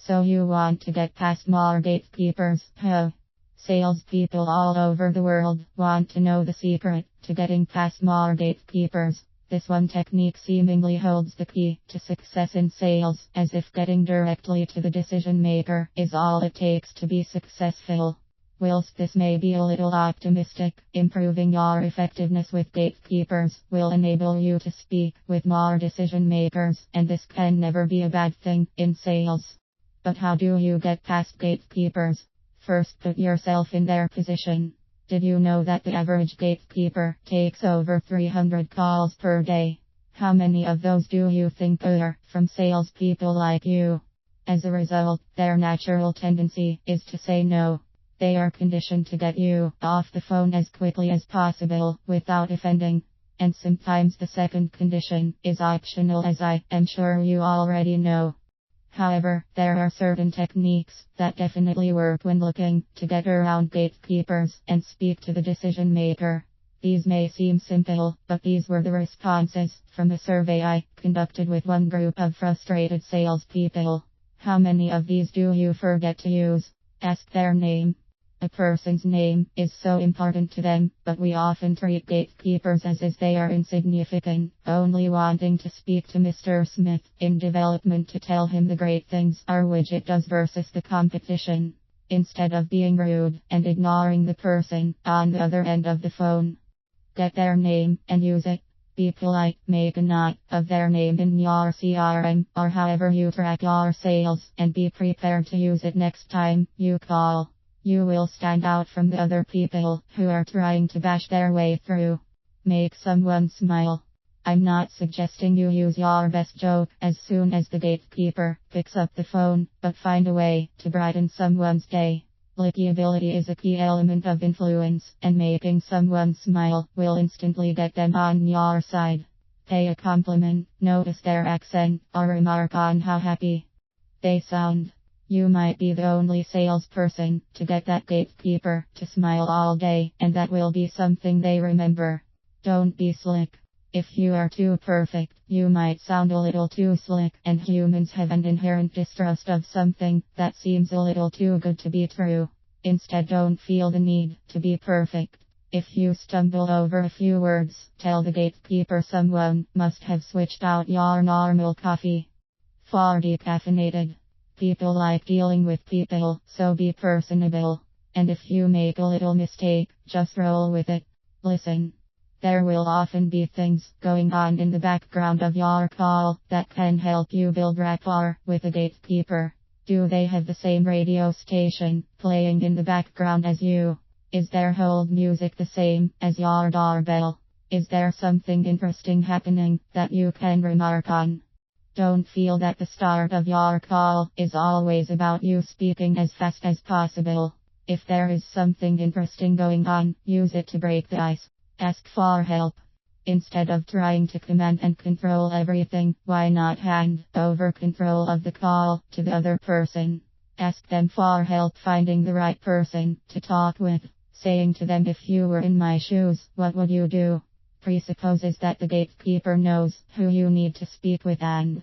So you want to get past more gatekeepers, huh? Salespeople all over the world want to know the secret to getting past more gatekeepers. This one technique seemingly holds the key to success in sales, as if getting directly to the decision maker is all it takes to be successful. Whilst this may be a little optimistic, improving your effectiveness with gatekeepers will enable you to speak with more decision makers, and this can never be a bad thing in sales. But how do you get past gatekeepers? First, put yourself in their position. Did you know that the average gatekeeper takes over 300 calls per day? How many of those do you think are from salespeople like you? As a result, their natural tendency is to say no. They are conditioned to get you off the phone as quickly as possible without offending. And sometimes the second condition is optional, as I am sure you already know. However, there are certain techniques that definitely work when looking to get around gatekeepers and speak to the decision maker. These may seem simple, but these were the responses from a survey I conducted with one group of frustrated salespeople. How many of these do you forget to use? Ask their name. A person's name is so important to them, but we often treat gatekeepers as if they are insignificant, only wanting to speak to Mr. Smith in development to tell him the great things our widget does versus the competition, instead of being rude and ignoring the person on the other end of the phone. Get their name and use it. Be polite, make a note of their name in your CRM or however you track your sales, and be prepared to use it next time you call. You will stand out from the other people who are trying to bash their way through. Make someone smile. I'm not suggesting you use your best joke as soon as the gatekeeper picks up the phone, but find a way to brighten someone's day. Likability is a key element of influence, and making someone smile will instantly get them on your side. Pay a compliment, notice their accent, or remark on how happy they sound. You might be the only salesperson to get that gatekeeper to smile all day, and that will be something they remember. Don't be slick. If you are too perfect, you might sound a little too slick, and humans have an inherent distrust of something that seems a little too good to be true. Instead, don't feel the need to be perfect. If you stumble over a few words, tell the gatekeeper someone must have switched out your normal coffee for decaffeinated. People like dealing with people, so be personable. And if you make a little mistake, just roll with it. Listen. There will often be things going on in the background of your call that can help you build rapport with a gatekeeper. Do they have the same radio station playing in the background as you? Is their hold music the same as your doorbell? Is there something interesting happening that you can remark on? Don't feel that the start of your call is always about you speaking as fast as possible. If there is something interesting going on, use it to break the ice. Ask for help. Instead of trying to command and control everything, why not hand over control of the call to the other person? Ask them for help finding the right person to talk with. Saying to them, if you were in my shoes, what would you do? Presupposes that the gatekeeper knows who you need to speak with, and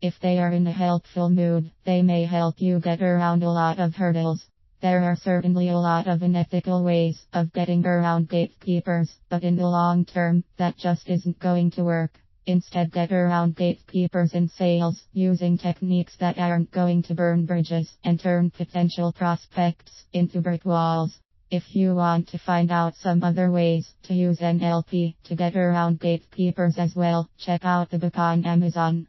if they are in a helpful mood, they may help you get around a lot of hurdles. There are certainly a lot of unethical ways of getting around gatekeepers, but in the long term, that just isn't going to work. Instead, get around gatekeepers in sales using techniques that aren't going to burn bridges and turn potential prospects into brick walls. If you want to find out some other ways to use NLP to get around gatekeepers as well, check out the book on Amazon.